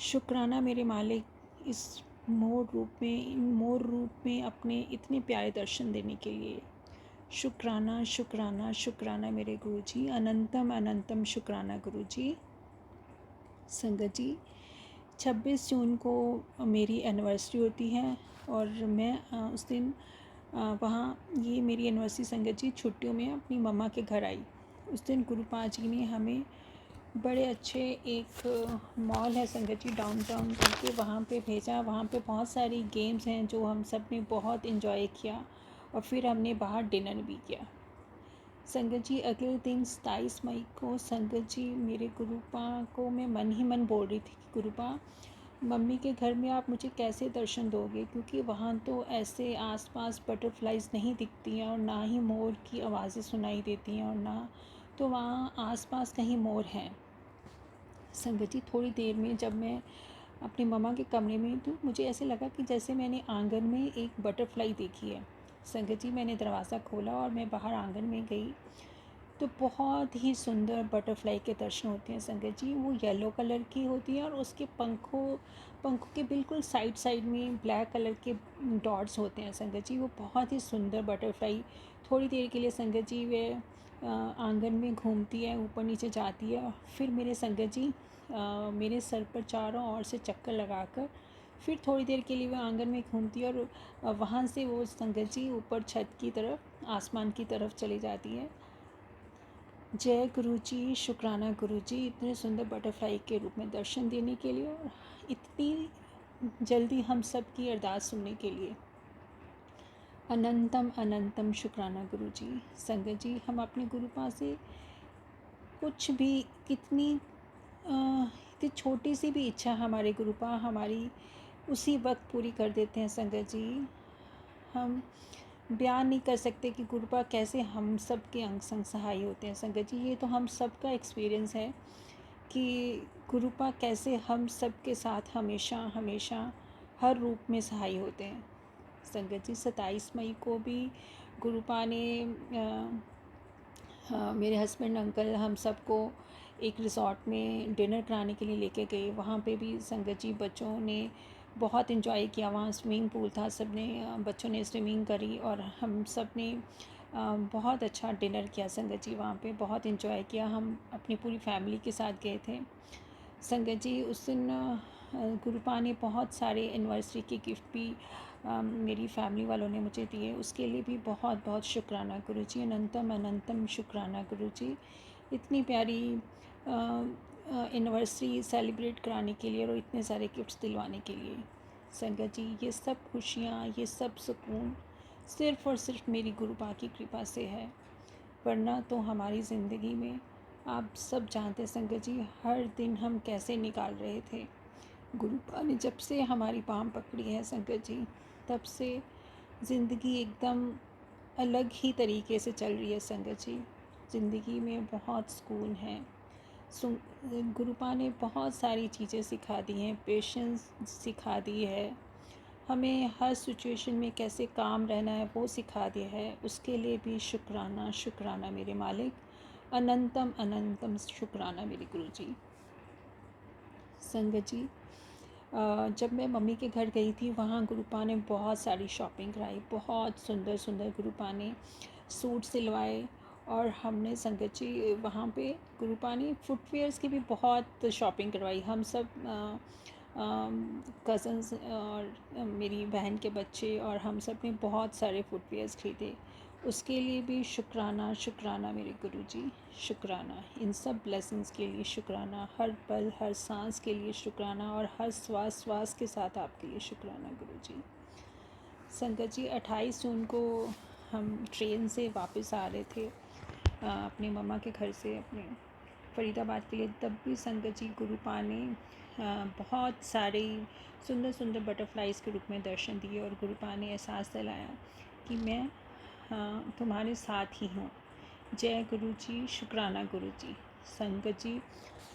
शुक्राना मेरे मालिक, इस मोर रूप में अपने इतने प्यारे दर्शन देने के लिए। शुक्राना शुक्राना शुक्राना मेरे गुरुजी। अनंतम अनंतम शुक्राना गुरुजी। संगत जी, 26 जून को मेरी एनिवर्सरी होती है और मैं उस दिन वहाँ, ये मेरी एनिवर्सरी संगत जी छुट्टियों में अपनी मम्मा के घर आई। उस दिन गुरुपा जी ने हमें बड़े अच्छे एक मॉल है संगत जी डाउनटाउन करके, वहाँ पे भेजा। वहाँ पे बहुत सारी गेम्स हैं जो हम सब ने बहुत इन्जॉय किया और फिर हमने बाहर डिनर भी किया संगत जी। अगले दिन 27 मई को संगत जी मेरे गुरुपा को मैं मन ही मन बोल रही थी कि गुरुपा, मम्मी के घर में आप मुझे कैसे दर्शन दोगे, क्योंकि वहाँ तो ऐसे आसपास बटरफ्लाइज नहीं दिखती हैं और ना ही मोर की आवाज़ें सुनाई देती हैं और ना तो वहाँ आसपास कहीं मोर हैं। संगत जी, थोड़ी देर में जब मैं अपनी मम्मा के कमरे में तो मुझे ऐसे लगा कि जैसे मैंने आंगन में एक बटरफ्लाई देखी है संगत जी। मैंने दरवाज़ा खोला और मैं बाहर आंगन में गई तो बहुत ही सुंदर बटरफ्लाई के दर्शन होते हैं संगत जी। वो येलो कलर की होती है और उसके पंखों के बिल्कुल साइड साइड में ब्लैक कलर के डॉट्स होते हैं संगत जी। वो बहुत ही सुंदर बटरफ्लाई थोड़ी देर के लिए संगत जी वे आंगन में घूमती है, ऊपर नीचे जाती है, फिर मेरे संगत जी मेरे सर पर चारों ओर से चक्कर लगाकर फिर थोड़ी देर के लिए वो आंगन में घूमती है और वहाँ से वो संगत जी ऊपर छत की तरफ, आसमान की तरफ चली जाती है। जय गुरु जी, शुक्राना गुरु जी, इतने सुंदर बटरफ्लाई के रूप में दर्शन देने के लिए और इतनी जल्दी हम सब की अरदास सुनने के लिए। अनंतम अनंतम शुक्राना गुरु जी। संगत जी, हम अपने गुरुपा से कुछ भी, इतनी छोटी सी भी इच्छा हमारे गुरुपा हमारी उसी वक्त पूरी कर देते हैं संगत जी। हम बयान नहीं कर सकते कि गुरुपा कैसे हम सब के अंग संग सहाय होते हैं संगत जी। ये तो हम सब का एक्सपीरियंस है कि गुरुपा कैसे हम सब के साथ हमेशा हमेशा हर रूप में सहाय होते हैं संगत जी। 27 मई को भी गुरुपा ने मेरे हस्बैंड अंकल हम सबको एक रिसॉर्ट में डिनर कराने के लिए लेके गए। वहाँ पे भी संगत जी बच्चों ने बहुत इन्जॉय किया। वहाँ स्विमिंग पूल था, सब ने बच्चों ने स्विमिंग करी और हम सब ने बहुत अच्छा डिनर किया संगत जी। वहाँ पे बहुत इन्जॉय किया। हम अपनी पूरी फैमिली के साथ गए थे संगत जी। उस दिन गुरुपा ने बहुत सारे एनिवर्सरी के गिफ्ट भी मेरी फैमिली वालों ने मुझे दिए। उसके लिए भी बहुत बहुत शुक्राना गुरुजी, अनंतम अनंतम शुक्राना गुरुजी। इतनी प्यारी एनिवर्सरी सेलिब्रेट कराने के लिए और इतने सारे गिफ्ट्स दिलवाने के लिए संगत जी। ये सब खुशियाँ, ये सब सुकून सिर्फ़ और सिर्फ मेरी गुरुपा की कृपा से है। वरना तो हमारी ज़िंदगी में आप सब जानते हैं संगत जी, हर दिन हम कैसे निकाल रहे थे। गुरुपा ने जब से हमारी पाँव पकड़ी है संगत जी, तब से ज़िंदगी एकदम अलग ही तरीके से चल रही है संगत जी। ज़िंदगी में बहुत सुकून है। गुरुपा ने बहुत सारी चीज़ें सिखा दी हैं, पेशेंस सिखा दी है, हमें हर सिचुएशन में कैसे काम रहना है वो सिखा दिया है। उसके लिए भी शुक्राना शुक्राना मेरे मालिक, अनंतम अनंतम शुक्राना मेरे गुरुजी। संगत जी, जब मैं मम्मी के घर गई थी वहाँ गुरुपा ने बहुत सारी शॉपिंग कराई। बहुत सुंदर सुंदर गुरुपा ने सूट सिलवाए और हमने संगत जी वहाँ पे गुरुपा ने फुटवेयर्स की भी बहुत शॉपिंग करवाई। हम सब कज़न्स और मेरी बहन के बच्चे और हम सब ने बहुत सारे फुटवेयर्स ख़रीदे। उसके लिए भी शुक्राना शुक्राना मेरे गुरुजी, शुक्राना। इन सब ब्लेसिंग्स के लिए शुक्राना, हर पल हर सांस के लिए शुक्राना और हर श्वास के साथ आपके लिए शुक्राना गुरुजी। संगत जी, 28 जून को हम ट्रेन से वापस आ रहे थे अपने मम्मा के घर से अपने फरीदाबाद के लिए। तब भी संगत जी गुरुपा ने बहुत सारे सुंदर सुंदर बटरफ्लाइज़ के रूप में दर्शन दिए और गुरुपा ने एहसास दिलाया कि मैं तुम्हारे साथ ही हूँ। जय गुरु जी, शुक्राना गुरु जी। संगत जी,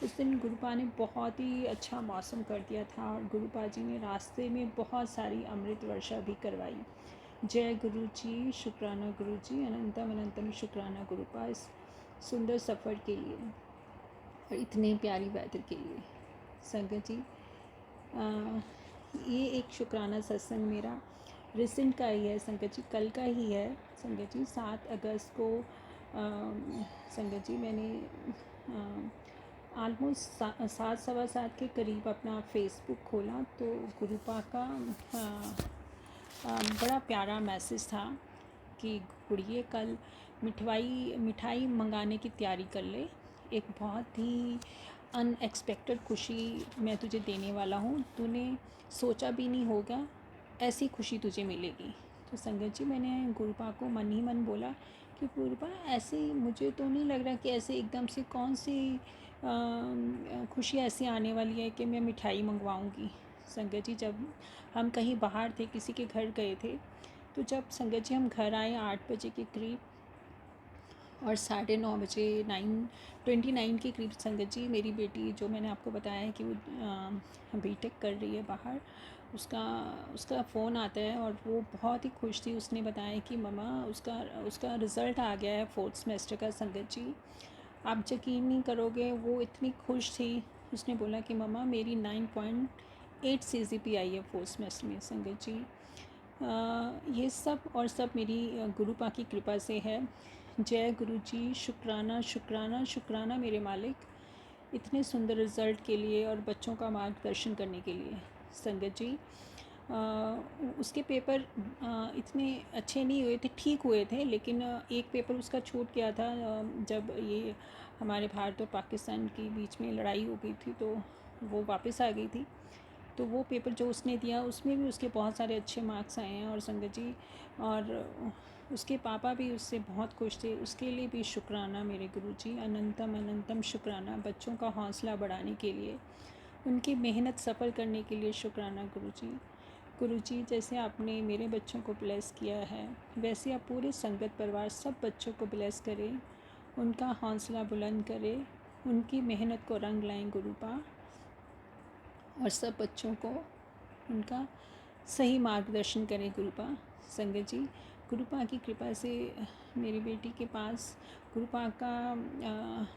उस दिन गुरुपा ने बहुत ही अच्छा मौसम कर दिया था और गुरुपा जी ने रास्ते में बहुत सारी अमृत वर्षा भी करवाई। जय गुरु जी, शुक्राना गुरु जी, अनंतम अनंतम शुक्राना गुरुपा इस सुंदर सफ़र के लिए और इतने प्यारी वेदर के लिए। संगत जी, ये एक शुक्राना सत्संग मेरा रिसेंट का ही है संगत जी, कल का ही है संगत जी। 7 अगस्त को संगत जी मैंने ऑलमोस्ट 7 सवा 7 के करीब अपना फेसबुक खोला तो गुरुपा का बड़ा प्यारा मैसेज था कि गुड़िए कल मिठाई मंगाने की तैयारी कर ले। एक बहुत ही अनएक्सपेक्टेड खुशी मैं तुझे देने वाला हूँ, तूने सोचा भी नहीं होगा ऐसी खुशी तुझे मिलेगी। तो संगत जी, मैंने गुरुपा को मन ही मन बोला कि गुरुपा ऐसे मुझे तो नहीं लग रहा कि ऐसे एकदम से कौन सी खुशी ऐसी आने वाली है कि मैं मिठाई मंगवाऊँगी। संगत जी, जब हम कहीं बाहर थे, किसी के घर गए थे, तो जब संगत जी हम घर आए 8 बजे के करीब और 9:30 बजे 9:29 के करीब संगत जी मेरी बेटी, जो मैंने आपको बताया है कि वो बीटेक कर रही है बाहर, उसका फ़ोन आता है और वो बहुत ही खुश थी। उसने बताया कि मम्मा उसका रिज़ल्ट आ गया है 4th सेमेस्टर का। संगत जी, आप यकीन नहीं करोगे, वो इतनी खुश थी। उसने बोला कि मम्मा मेरी 9.8 CGP आई है 4th सेमेस्टर में। संगत जी, ये सब और सब मेरी गुरुपा की कृपा से है। जय गुरु जी, शुक्राना शुक्राना शुक्राना मेरे मालिक, इतने सुंदर रिज़ल्ट के लिए और बच्चों का मार्गदर्शन करने के लिए। संगत जी, उसके पेपर इतने अच्छे नहीं हुए थे, ठीक हुए थे, लेकिन एक पेपर उसका छूट गया था जब ये हमारे भारत और पाकिस्तान के बीच में लड़ाई हो गई थी, तो वो वापस आ गई थी। तो वो पेपर जो उसने दिया उसमें भी उसके बहुत सारे अच्छे मार्क्स आए हैं और संगत जी, और उसके पापा भी उससे बहुत खुश थे। उसके लिए भी शुक्राना मेरे गुरुजी, अनंतम अनंतम शुक्राना। बच्चों का हौसला बढ़ाने के लिए, उनकी मेहनत सफल करने के लिए शुक्राना गुरुजी। गुरुजी, जैसे आपने मेरे बच्चों को ब्लेस किया है, वैसे आप पूरे संगत परिवार सब बच्चों को ब्लेस करें, उनका हौसला बुलंद करें, उनकी मेहनत को रंग लाएं गुरुपा, और सब बच्चों को उनका सही मार्गदर्शन करें गुरुपा। संगत जी, गुरुपा की कृपा से मेरी बेटी के पास गुरुपा का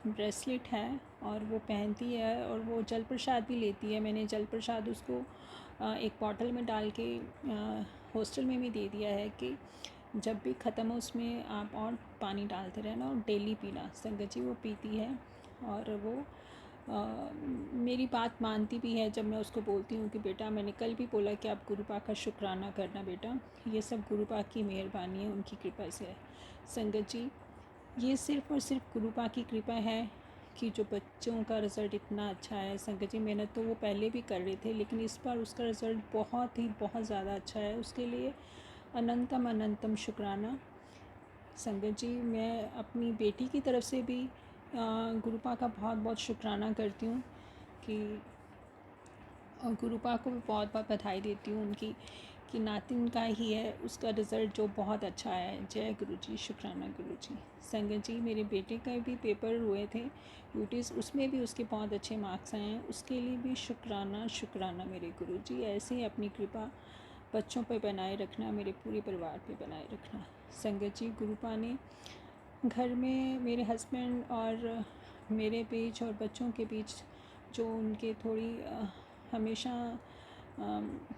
ब्रेसलेट है और वो पहनती है, और वो जल प्रसाद भी लेती है। मैंने जल प्रसाद उसको एक बॉटल में डाल के हॉस्टल में भी दे दिया है कि जब भी ख़त्म हो उसमें आप और पानी डालते रहना और डेली पीना। संगत जी, वो पीती है और वो मेरी बात मानती भी है। जब मैं उसको बोलती हूँ कि बेटा, मैंने कल भी बोला कि आप गुरुपा का शुक्राना करना बेटा, ये सब गुरुपा की मेहरबानी है, उनकी कृपा से है। संगत जी, ये सिर्फ़ और सिर्फ गुरुपा की कृपा है कि जो बच्चों का रिज़ल्ट इतना अच्छा है। संगत जी, मेहनत तो वो पहले भी कर रहे थे, लेकिन इस बार उसका रिज़ल्ट बहुत ज़्यादा अच्छा है। उसके लिए अनंतम अनंतम शुक्राना। संगत जी, मैं अपनी बेटी की तरफ से भी गुरुपा का बहुत बहुत शुक्राना करती हूँ कि, और गुरुपा को भी बहुत बहुत बधाई देती हूँ उनकी कि नातिन का ही है, उसका रिज़ल्ट जो बहुत अच्छा आया है। जय गुरु जी, शुक्राना गुरु जी। संगत जी, मेरे बेटे का भी पेपर हुए थे यूटीज, उसमें भी उसके बहुत अच्छे मार्क्स आए हैं, उसके लिए भी शुक्राना शुक्राना मेरे गुरु जी। ऐसे ही अपनी कृपा बच्चों पर बनाए रखना, मेरे पूरे परिवार पे बनाए रखना। संगत जी, गुरुपा ने घर में मेरे हस्बैंड और मेरे बीच और बच्चों के बीच जो उनके थोड़ी हमेशा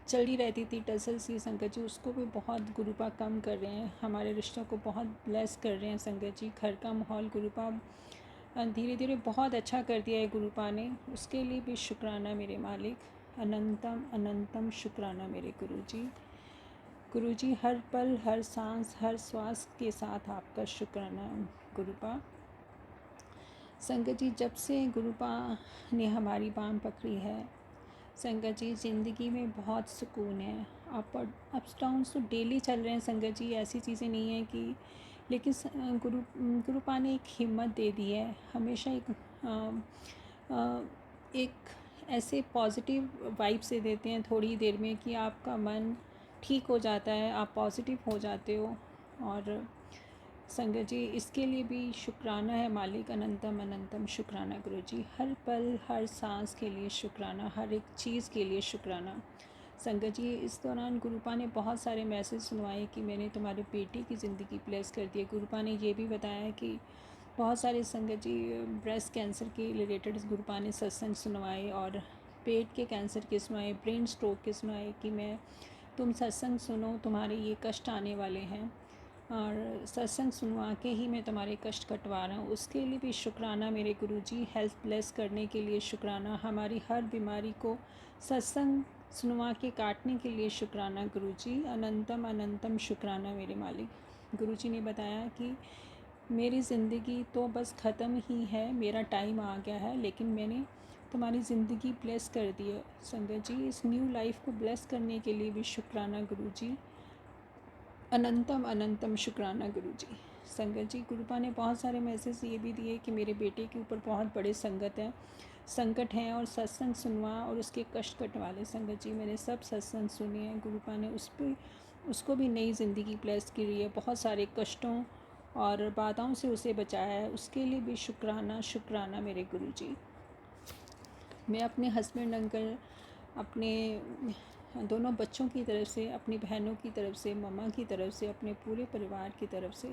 चली रहती थी टसल सी, संगत जी, उसको भी बहुत गुरुपा कम कर रहे हैं। हमारे रिश्तों को बहुत ब्लेस कर रहे हैं संगत जी। घर का माहौल गुरुपा धीरे धीरे बहुत अच्छा कर दिया है गुरुपा ने, उसके लिए भी शुक्राना मेरे मालिक। अनंतम अनंतम शुक्राना मेरे गुरु जी। गुरु जी, हर पल हर सांस हर श्वास के साथ आपका शुक्राना गुरुपा। संगत जी, जब से गुरुपा ने हमारी बांह पकड़ी है संगत जी, ज़िंदगी में बहुत सुकून है। अप्स डाउन्स तो डेली चल रहे हैं संगत जी, ऐसी चीज़ें नहीं है कि, लेकिन गुरुपा ने एक हिम्मत दे दी है। हमेशा एक ऐसे पॉजिटिव वाइब से देते हैं थोड़ी देर में कि आपका मन ठीक हो जाता है, आप पॉजिटिव हो जाते हो। और संगत जी, इसके लिए भी शुक्राना है मालिक। अनंतम अनंतम शुक्राना गुरु जी। हर पल हर सांस के लिए शुक्राना, हर एक चीज़ के लिए शुक्राना। संगत जी, इस दौरान गुरुपा ने बहुत सारे मैसेज सुनवाए कि मैंने तुम्हारे बेटी की ज़िंदगी ब्लेस कर दी है। गुरुपा ने ये भी बताया कि बहुत सारे संगत जी ब्रेस्ट कैंसर के रिलेटेड गुरुपा ने सत्संग सुनवाए, और पेट के कैंसर के सुनाए, ब्रेन स्ट्रोक के सुनाए कि तुम सत्संग सुनो, तुम्हारे ये कष्ट आने वाले हैं, और सत्संग सुनवा के ही मैं तुम्हारे कष्ट कटवा रहा हूँ। उसके लिए भी शुक्राना मेरे गुरुजी। हेल्थ ब्लेस करने के लिए शुक्राना। हमारी हर बीमारी को सत्संग सुनवा के काटने के लिए शुक्राना गुरुजी। अनंतम अनंतम शुक्राना मेरे मालिक। गुरुजी ने बताया कि मेरी ज़िंदगी तो बस ख़त्म ही है, मेरा टाइम आ गया है, लेकिन मैंने तुम्हारी ज़िंदगी ब्लेस कर दी है। संगत जी, इस न्यू लाइफ को ब्लेस करने के लिए भी शुक्राना गुरुजी। अनंतम अनंतम शुक्राना गुरुजी। संगत जी, गुरुपा ने बहुत सारे मैसेज ये भी दिए कि मेरे बेटे के ऊपर बहुत बड़े संकट हैं और सत्संग सुनवा और उसके कष्ट कटवा ले। संगत जी, मैंने सब सत्संग सुने हैं। गुरुपा ने उसको भी नई ज़िंदगी ब्लेस की है, बहुत सारे कष्टों और बाधाओं से उसे बचाया है, उसके लिए भी शुक्राना शुक्राना मेरे गुरुजी। मैं अपने हस्बैंड अंकल, अपने दोनों बच्चों की तरफ से, अपनी बहनों की तरफ से, मम्मा की तरफ से, अपने पूरे परिवार की तरफ से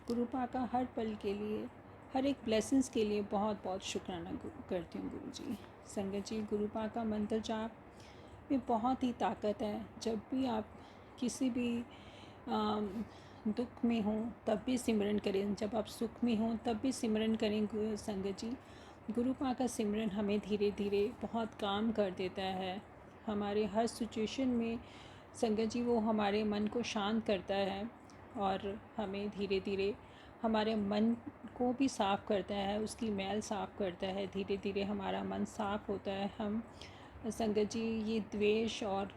गुरुपा का हर पल के लिए, हर एक ब्लेसिंग्स के लिए बहुत बहुत शुक्राना करती हूँ गुरु जी। संगत जी, गुरुपा का मंत्र जाप में बहुत ही ताकत है। जब भी आप किसी भी दुख में हों तब भी सिमरन करें, जब आप सुख में हों तब भी सिमरन करें संगत जी। गुरुपा का सिमरन हमें धीरे धीरे बहुत काम कर देता है। हमारे हर सिचुएशन में संगत जी वो हमारे मन को शांत करता है और हमें धीरे धीरे हमारे मन को भी साफ़ करता है, उसकी मैल साफ़ करता है। धीरे धीरे हमारा मन साफ़ होता है। हम संगत जी ये द्वेष और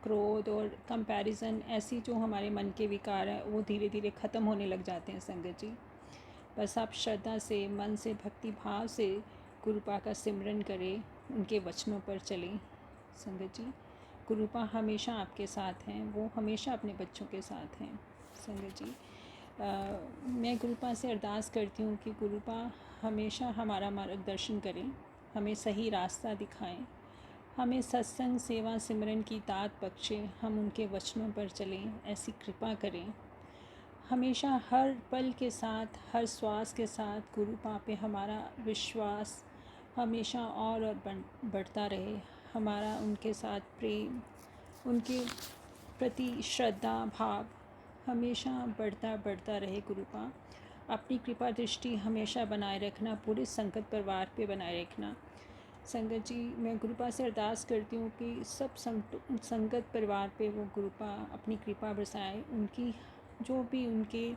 क्रोध और कंपैरिजन, ऐसी जो हमारे मन के विकार हैं वो धीरे धीरे ख़त्म होने लग जाते हैं संगत जी। बस आप श्रद्धा से, मन से, भक्ति भाव से गुरुपा का सिमरन करें, उनके वचनों पर चलें। संगत जी, गुरुपा हमेशा आपके साथ हैं, वो हमेशा अपने बच्चों के साथ हैं। संगत जी, मैं गुरुपा से अरदास करती हूँ कि गुरुपा हमेशा हमारा मार्गदर्शन करें, हमें सही रास्ता दिखाएं, हमें सत्संग सेवा सिमरन की दात बख्शें, हम उनके वचनों पर चलें, ऐसी कृपा करें। हमेशा हर पल के साथ, हर श्वास के साथ गुरुपा पे हमारा विश्वास हमेशा और बढ़ता रहे, हमारा उनके साथ प्रेम, उनके प्रति श्रद्धा भाव हमेशा बढ़ता रहे। गुरुपा अपनी कृपा दृष्टि हमेशा बनाए रखना, पूरे संगत परिवार पे बनाए रखना। संगत जी, मैं गुरुपा से अरदास करती हूँ कि सब संगत परिवार पे वो गुरुपा अपनी कृपा बरसाए, उनकी जो भी उनके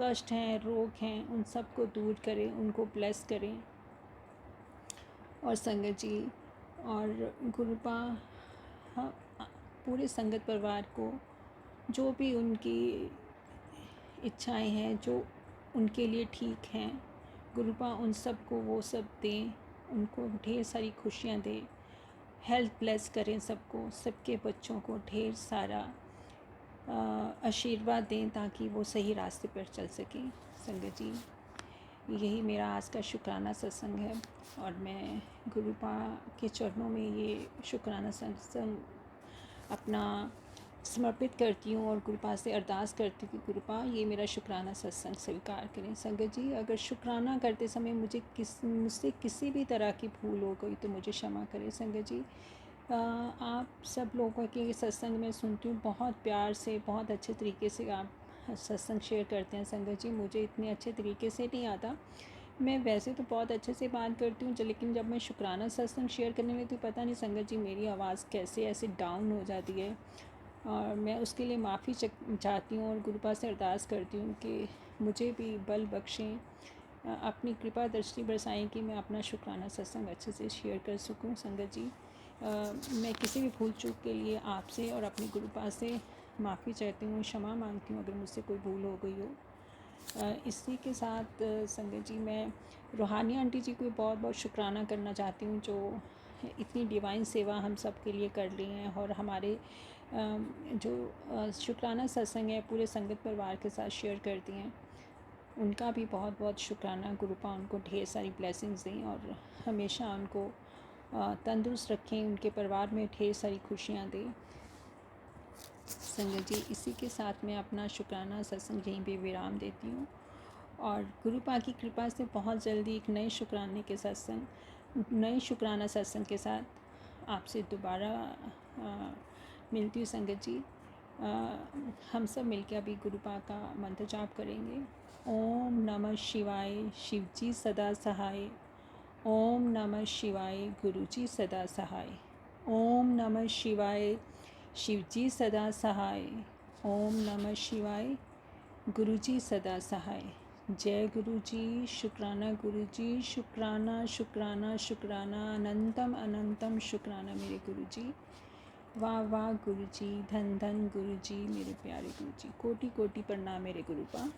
कष्ट हैं, रोग हैं, उन सब को दूर करें, उनको ब्लेस करें। और संगत जी, और गुरुपा हाँ, पूरे संगत परिवार को जो भी उनकी इच्छाएं हैं, जो उनके लिए ठीक हैं, गुरुपा उन सब को वो सब दें, उनको ढेर सारी खुशियाँ दें, हेल्थ ब्लेस करें सबको, सबके बच्चों को ढेर सारा आशीर्वाद दें ताकि वो सही रास्ते पर चल सकें। संगत जी, यही मेरा आज का शुक्राना सत्संग है और मैं गुरुपा के चरणों में ये शुक्राना सत्संग अपना समर्पित करती हूँ और गुरुपा से अरदास करती हूँ कि गुरुपा ये मेरा शुक्राना सत्संग स्वीकार करें। संगत जी, अगर शुक्राना करते समय मुझसे किसी भी तरह की भूल हो गई तो मुझे क्षमा करें। संगत जी, आप सब लोगों के सत्संग में सुनती हूँ, बहुत प्यार से, बहुत अच्छे तरीके से आप सत्संग शेयर करते हैं। संगत जी, मुझे इतने अच्छे तरीके से नहीं आता, मैं वैसे तो बहुत अच्छे से बात करती हूँ, लेकिन जब मैं शुक्राना सत्संग शेयर करने लगती हूँ, पता नहीं संगत जी मेरी आवाज़ कैसे ऐसे डाउन हो जाती है और मैं उसके लिए माफ़ी चाहती हूँ और गुरुपा से अरदास करती हूँ कि मुझे भी बल बख्शें, अपनी कृपा दृष्टि बरसाएं कि मैं अपना शुक्राना सत्संग अच्छे से शेयर कर सकूँ। संगत जी, मैं किसी भी भूल चूक के लिए आपसे और अपनी गुरुपा से माफ़ी चाहती हूँ, क्षमा मांगती हूँ अगर मुझसे कोई भूल हो गई हो। इसी के साथ संगत जी, मैं रूहानी आंटी जी को बहुत बहुत शुक्राना करना चाहती हूँ जो इतनी डिवाइन सेवा हम सब के लिए कर रही हैं और हमारे जो शुक्राना सत्संग है पूरे संगत परिवार के साथ शेयर करती हैं। उनका भी बहुत बहुत शुक्राना। गुरुपा उनको ढेर सारी ब्लेसिंग्स दें और हमेशा उनको तंदुरुस्त रखें, उनके परिवार में ढेर सारी खुशियाँ दें। संगत जी, इसी के साथ मैं अपना शुक्राना सत्संग यहीं पे विराम देती हूँ और गुरुपा की कृपा से बहुत जल्दी एक नए शुक्राना सत्संग के साथ आपसे दोबारा मिलती हूँ। संगत जी, हम सब मिलकर अभी गुरुपा का मंत्र जाप करेंगे। ओम नमः शिवाय, शिवजी सदा सहाय। ओम नमः शिवाय, गुरुजी सदा सहाय। ओम नमः शिवाय, शिवजी सदा सहाय। ओम नमः शिवाय, गुरुजी सदा सहाय। जय गुरुजी, शुक्राना गुरुजी, शुक्राना शुक्राना शुक्राना, अनंतम अनंतम शुक्राना मेरे गुरुजी। वाह वाह गुरुजी, धन धन गुरुजी, मेरे प्यारे गुरुजी, कोटि कोटि प्रणाम मेरे गुरुपा।